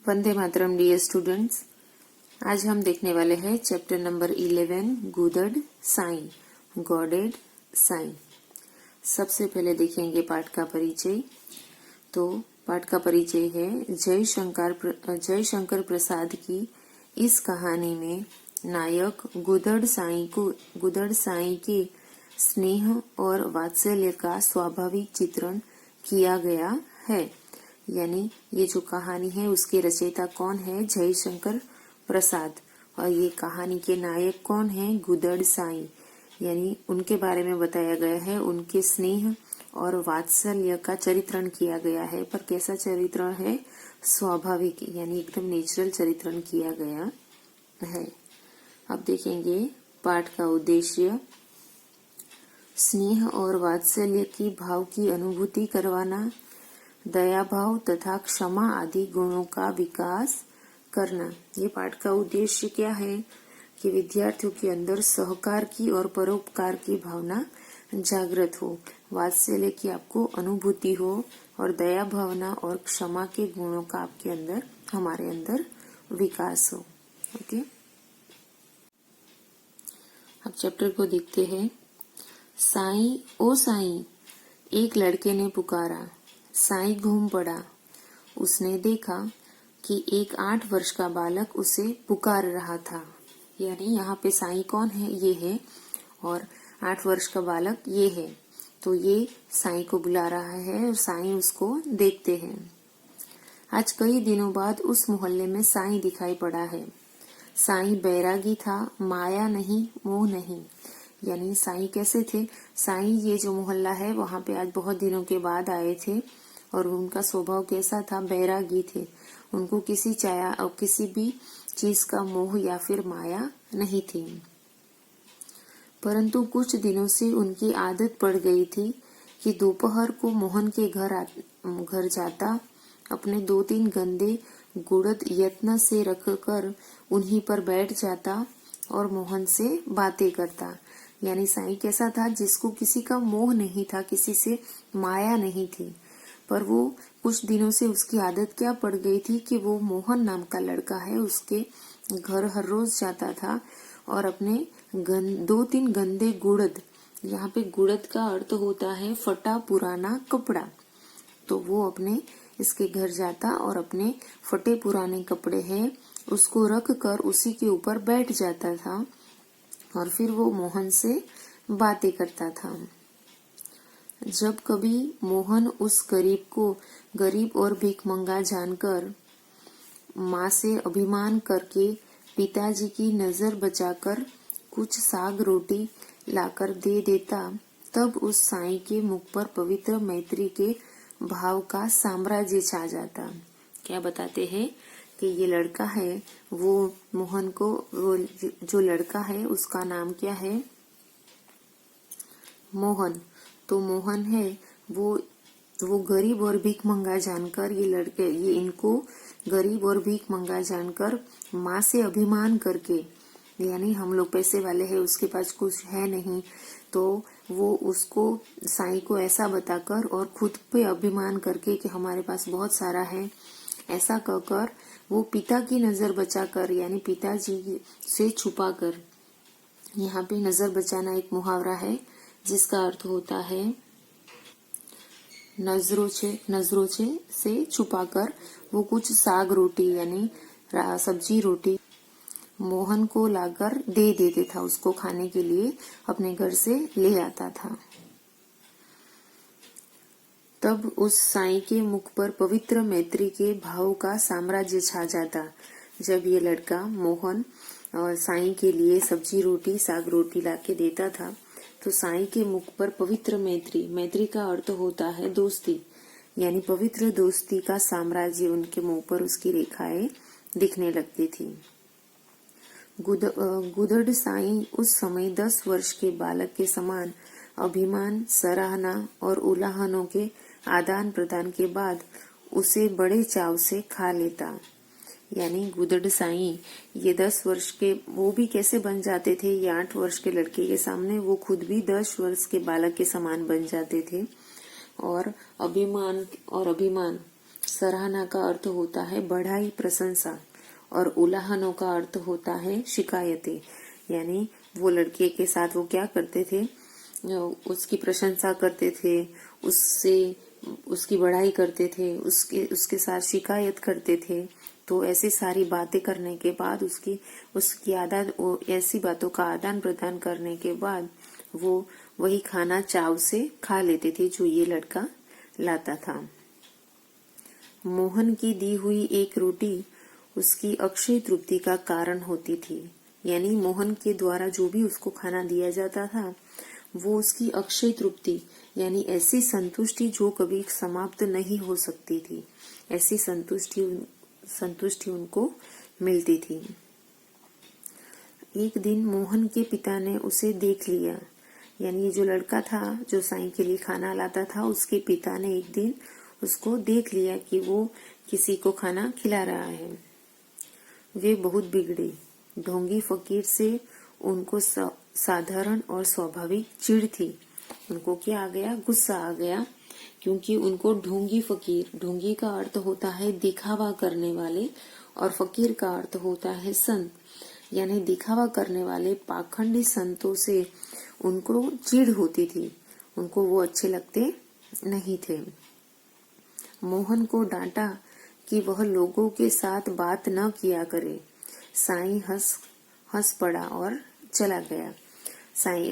Vande Mataram dear students. आज हम देखने वाले हैं चैप्टर नंबर 11 गुदड़ साई, गॉडेड साई। सबसे पहले देखेंगे पाठ का परिचय। तो पाठ का परिचय है जयशंकर प्रसाद की इस कहानी में नायक गुदड़ साई के स्नेह और वात्सल्य का स्वाभाविक चित्रण किया गया है। यानी ये जो कहानी है उसके रचयिता कौन है? जयशंकर प्रसाद। और ये कहानी के नायक कौन है? गुदड़ साई। यानी उनके बारे में बताया गया है, उनके स्नेह और वात्सल्य का चरित्रण किया गया है। पर कैसा चरित्रण है? स्वाभाविक, यानी एकदम नेचुरल चरित्रण किया गया है। अब देखेंगे पाठ का उद्देश्य। स्नेह और वात्सल्य की भाव की अनुभूति करवाना, दया भाव तथा क्षमा आदि गुणों का विकास करना। ये पाठ का उद्देश्य क्या है? कि विद्यार्थियों के अंदर सहकार की और परोपकार की भावना जागृत हो, वात्सल्य की आपको अनुभूति हो और दया भावना और क्षमा के गुणों का आपके अंदर, हमारे अंदर विकास हो। ओके, अब चैप्टर को देखते हैं। साईं, ओ साईं, एक लड़के ने पुकारा। साईं घूम पड़ा। उसने देखा कि एक 8 वर्ष का बालक उसे पुकार रहा था। यानी यहाँ पे साईं कौन है? ये है, और 8 वर्ष का बालक ये है। तो ये साईं को बुला रहा है और साईं उसको देखते हैं। आज कई दिनों बाद उस मोहल्ले में साईं दिखाई पड़ा है। साईं बैरागी था, माया नहीं, मोह नहीं। यानी साईं कैसे थे? साईं ये जो मोहल्ला है वहां पे आज बहुत दिनों के बाद आए थे और उनका स्वभाव कैसा था? बैरागी थे। उनको किसी भी चीज का मोह या फिर माया नहीं थी। परंतु कुछ दिनों से उनकी आदत पड़ गई थी कि दोपहर को मोहन के घर जाता, अपने 2-3 गंदे गुड़द यत्न से रखकर उन्हीं पर बैठ जाता और मोहन से बातें करता। यानी साईं कैसा था? जिसको किसी का मोह नहीं था, किसी से माया नहीं थी। पर वो कुछ दिनों से उसकी आदत क्या पड़ गई थी कि वो मोहन नाम का लड़का है, उसके घर हर रोज जाता था और अपने 2-3 गंदे गुड़द, यहाँ पे गुड़द का अर्थ होता है फटा पुराना कपड़ा। तो वो अपने इसके घर जाता और अपने फटे पुराने कपड़े हैं उसको रख कर उसी के ऊपर बैठ जाता था और फिर वो मोहन से बातें करता था। जब कभी मोहन उस गरीब को गरीब और भीखमंगा जानकर माँ से अभिमान करके पिताजी की नजर बचाकर कुछ साग रोटी लाकर दे देता, तब उस साईं के मुख पर पवित्र मैत्री के भाव का साम्राज्य छा जाता। क्या बताते हैं कि ये लड़का है, वो मोहन को, वो जो लड़का है उसका नाम क्या है? मोहन। तो मोहन है वो गरीब और भीखमंगा जानकर, ये इनको गरीब और भीखमंगा जानकर माँ से अभिमान करके, यानी हम लोग पैसे वाले हैं, उसके पास कुछ है नहीं, तो वो उसको साईं को ऐसा बताकर और खुद पे अभिमान करके कि हमारे पास बहुत सारा है, ऐसा कहकर वो पिता की नजर बचाकर, यानी पिताजी से छुपाकर, यहाँ पे नजर बचाना एक मुहावरा है जिसका अर्थ होता है नजरों से छुपाकर वो कुछ साग रोटी यानी सब्जी रोटी मोहन को लाकर दे देते था, उसको खाने के लिए अपने घर से ले आता था। तब उस साईं के मुख पर पवित्र मैत्री के भाव का साम्राज्य छा जाता। जब ये लड़का मोहन और साईं के लिए सब्जी रोटी साग रोटी लाके देता था तो साईं के मुख पर पवित्र मैत्री का अर्थ होता है दोस्ती, यानी पवित्र दोस्ती का साम्राज्य उनके मुंह पर उसकी रेखाएं दिखने लगती थी। गुदड़ साईं उस समय 10 वर्ष के बालक के समान अभिमान, सराहना और उलाहनों के आदान प्रदान के बाद उसे बड़े चाव से खा लेता। यानी गुदड़ साईं ये 10 वर्ष के, वो भी कैसे बन जाते थे? ये 8 वर्ष के लड़के के सामने वो खुद भी 10 वर्ष के बालक के समान बन जाते थे और अभिमान सराहना का अर्थ होता है बढ़ाई, प्रशंसा, और उलाहनों का अर्थ होता है शिकायतें। यानी वो लड़के के साथ वो क्या करते थे, उसकी प्रशंसा करते थे, उससे उसकी बढ़ाई करते थे, उसके साथ शिकायत करते थे। तो ऐसी सारी बातें करने के बाद उसकी ऐसी बातों का आदान प्रदान करने के बाद वो वही खाना चाव से खा लेते थे जो ये लड़का लाता था। मोहन की दी हुई एक रोटी उसकी अक्षय तृप्ति का कारण होती थी। यानी मोहन के द्वारा जो भी उसको खाना दिया जाता था वो उसकी अक्षय तृप्ति यानी ऐसी संतुष्टि जो कभी समाप्त नहीं हो सकती थी, ऐसी संतुष्टि उनको मिलती थी। एक दिन मोहन के पिता ने उसे देख लिया। यानी ये जो लड़का था जो साईं के लिए खाना लाता था, उसके पिता ने एक दिन उसको देख लिया कि वो किसी को खाना खिला रहा है। वे बहुत बिगड़े। ढोंगी फकीर से उनको साधारण और स्वाभाविक चिढ़ थी। उनको क्या आ गया, गुस्सा आ गया, क्योंकि उनको ढोंगी फकीर, ढोंगी का अर्थ होता है दिखावा करने वाले और फकीर का अर्थ होता है संत, यानी दिखावा करने वाले पाखंडी संतों से उनको चिढ़ होती थी। उनको वो अच्छे लगते नहीं थे। मोहन को डांटा कि वह लोगों के साथ बात न किया करे। साईं हंस पड़ा और चला गया।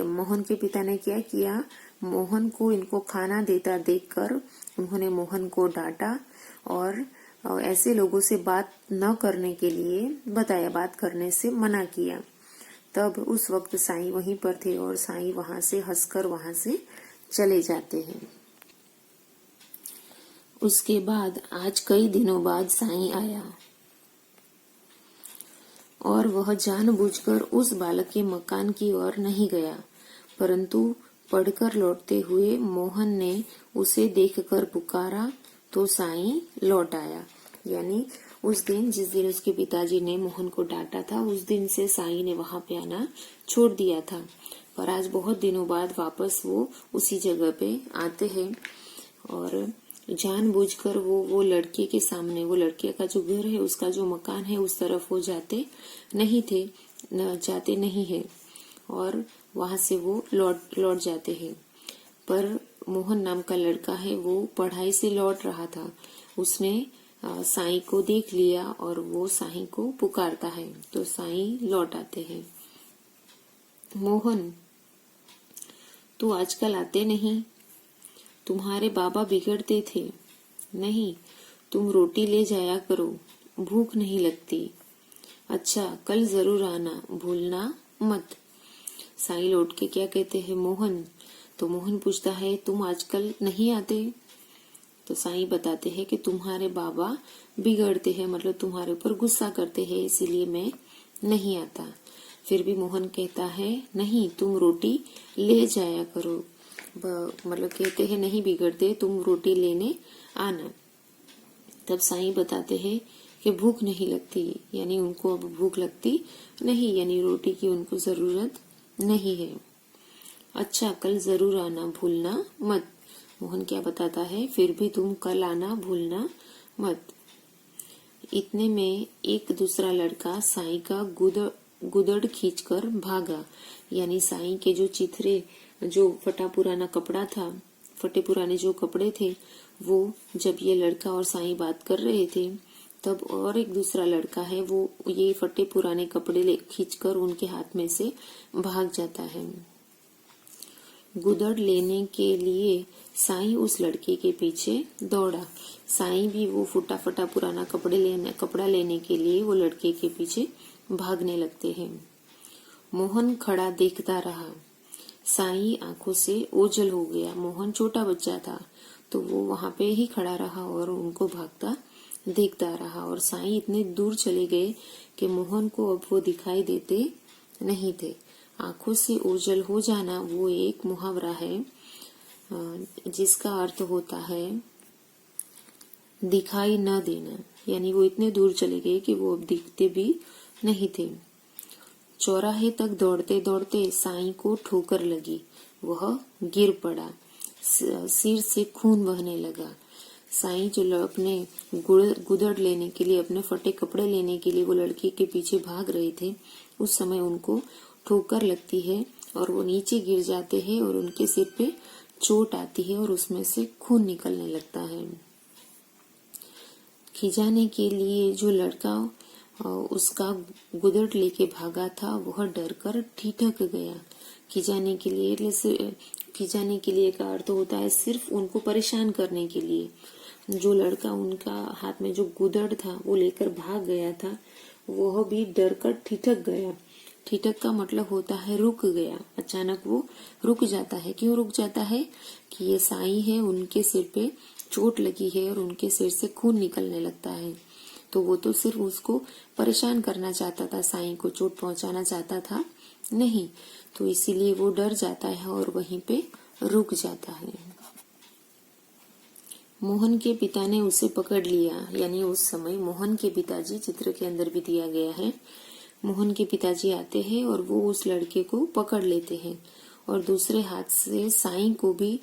मोहन के पिता ने क्या किया, मोहन को इनको खाना देता देखकर उन्होंने मोहन को डांटा और ऐसे लोगों से बात न करने के लिए बताया, बात करने से मना किया। तब उस वक्त साईं वहीं पर थे और साईं वहां से हंसकर वहां से चले जाते हैं। उसके बाद आज कई दिनों बाद साईं आया और वह जानबूझकर उस बालक के मकान की ओर नहीं गया, परंतु पढ़कर लौटते हुए मोहन ने उसे देखकर पुकारा तो साईं लौट आया। यानी उस दिन जिस दिन उसके पिताजी ने मोहन को डांटा था, उस दिन से साईं ने वहां पे आना छोड़ दिया था, पर आज बहुत दिनों बाद वापस वो उसी जगह पे आते हैं और जानबूझकर वो लड़के के सामने, वो लड़के का जो घर है, उसका जो मकान है, उस तरफ वो जाते नहीं है और वहां से वो लौट जाते हैं। पर मोहन नाम का लड़का है, वो पढ़ाई से लौट रहा था। उसने साईं को देख लिया और वो साईं को पुकारता है तो साईं लौट आते हैं। मोहन, तू आजकल आते नहीं, तुम्हारे बाबा बिगड़ते थे। नहीं, तुम रोटी ले जाया करो, भूख नहीं लगती। अच्छा, कल जरूर आना, भूलना मत। साईं लौट के क्या कहते हैं, मोहन। तो मोहन पूछता है, तुम आजकल नहीं आते? तो साईं बताते हैं कि तुम्हारे बाबा बिगड़ते हैं, मतलब तुम्हारे ऊपर गुस्सा करते हैं, इसीलिए मैं नहीं आता। फिर भी मोहन कहता है, नहीं, तुम रोटी ले जाया करो। मतलब कहते हैं नहीं बिगड़ते, तुम रोटी लेने आना। तब साईं बताते हैं कि भूख नहीं लगती, यानी उनको अब भूख लगती नहीं, यानी रोटी की उनको जरूरत नहीं है। अच्छा, कल जरूर आना, भूलना मत। मोहन क्या बताता है, फिर भी तुम कल आना, भूलना मत। इतने में एक दूसरा लड़का साईं का गुदड़ खींचकर भागा। यानी साईं के जो चिथरे, जो फटे पुराने जो कपड़े थे, वो जब ये लड़का और साईं बात कर रहे थे, तब और एक दूसरा लड़का है, वो ये फटे पुराने कपड़े खींचकर उनके हाथ में से भाग जाता है। गुदड़ लेने के लिए साईं उस लड़के के पीछे दौड़ा। साईं भी वो फटा पुराना कपड़ा लेने के लिए वो लड़के के पीछे भागने लगते हैं। मोहन खड़ा देखता रहा। साईं आंखों से ओझल हो गया। मोहन छोटा बच्चा था तो वो वहां पे ही खड़ा रहा और उनको भागता देखता रहा, और साईं इतने दूर चले गए कि मोहन को अब वो दिखाई देते नहीं थे। आंखों से ओझल हो जाना वो एक मुहावरा है जिसका अर्थ होता है दिखाई न देना, यानी वो इतने दूर चले गए कि वो अब दिखते भी नहीं थे। चौराहे तक दौड़ते दौड़ते साईं को ठोकर लगी। वह गिर पड़ा, सिर से खून बहने लगा। साईं जो अपने गुदड़ लेने के लिए, अपने फटे कपड़े लेने के लिए वो लड़के के पीछे भाग रहे थे, उस समय उनको ठोकर लगती है और वो नीचे गिर जाते हैं और उनके सिर पे चोट आती है और उसमें से खून निकलने लगता है। खिंचाने के लिए जो लड़का उसका गुदड़ लेके भागा था वह डरकर ठिठक गया। खिंचाने के लिए का अर्थ होता है सिर्फ उनको परेशान करने के लिए। जो लड़का उनका हाथ में जो गुदड़ था वो लेकर भाग गया था, वह भी डरकर ठिठक गया। ठिठक का मतलब होता है रुक गया, अचानक वो रुक जाता है। क्यों रुक जाता है? कि ये साईं है, उनके सिर पे चोट लगी है और उनके सिर से खून निकलने लगता है। तो वो तो सिर्फ उसको परेशान करना चाहता था, साईं को चोट पहुंचाना चाहता था नहीं, तो इसीलिए वो डर जाता है और वहीं पे रुक जाता है। मोहन के पिता ने उसे पकड़ लिया, यानी उस समय मोहन के पिताजी, चित्र के अंदर भी दिया गया है, मोहन के पिताजी आते हैं और वो उस लड़के को पकड़ लेते हैं और दूसरे हाथ से साईं को भी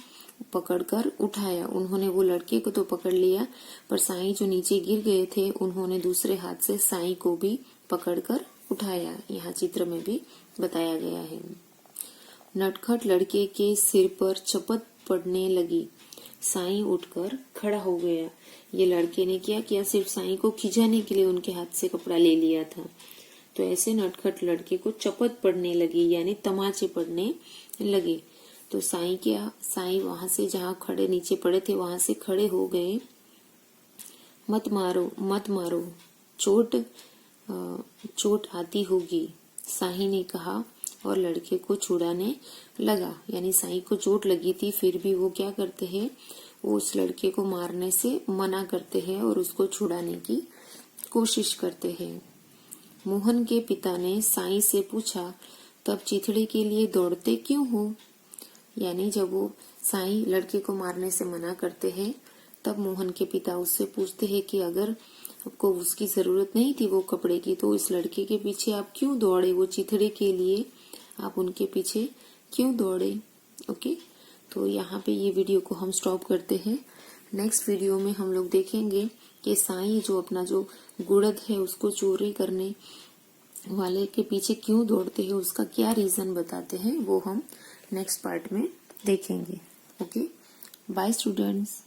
पकड़कर उठाया। उन्होंने वो लड़के को तो पकड़ लिया, पर साईं जो नीचे गिर गए थे उन्होंने दूसरे हाथ से साईं को भी पकड़कर उठाया। यहाँ चित्र में भी बताया गया है। नटखट लड़के के सिर पर चपत पड़ने लगी। साईं उठकर खड़ा हो गया। ये लड़के ने क्या किया? सिर्फ साईं को खिंचाने के लिए उनके हाथ से कपड़ा ले लिया था। तो ऐसे नटखट लड़के को चपत पड़ने लगी, यानी तमाचे पड़ने लगे। तो साईं वहां से जहाँ खड़े नीचे पड़े थे वहां से खड़े हो गए। मत मारो मत मारो, चोट आती होगी, साईं ने कहा और लड़के को छुड़ाने लगा। यानी साईं को चोट लगी थी, फिर भी वो क्या करते हैं, वो उस लड़के को मारने से मना करते हैं और उसको छुड़ाने की कोशिश करते हैं। मोहन के पिता ने साईं से पूछा, तब चिथड़े के लिए दौड़ते क्यों हो? यानी जब वो साईं लड़के को मारने से मना करते हैं, तब मोहन के पिता उससे पूछते हैं कि अगर आपको उसकी जरूरत नहीं थी वो कपड़े की, तो इस लड़के के पीछे आप क्यों दौड़े? वो चिथड़े के लिए आप उनके पीछे क्यों दौड़े? ओके, तो यहाँ पे ये वीडियो को हम स्टॉप करते हैं। नेक्स्ट वीडियो में हम लोग देखेंगे कि साईं जो अपना जो गुड़द है उसको चोरी करने वाले के पीछे क्यों दौड़ते हैं, उसका क्या रीजन बताते हैं, वो हम नेक्स्ट पार्ट में देखेंगे। Okay, bye students.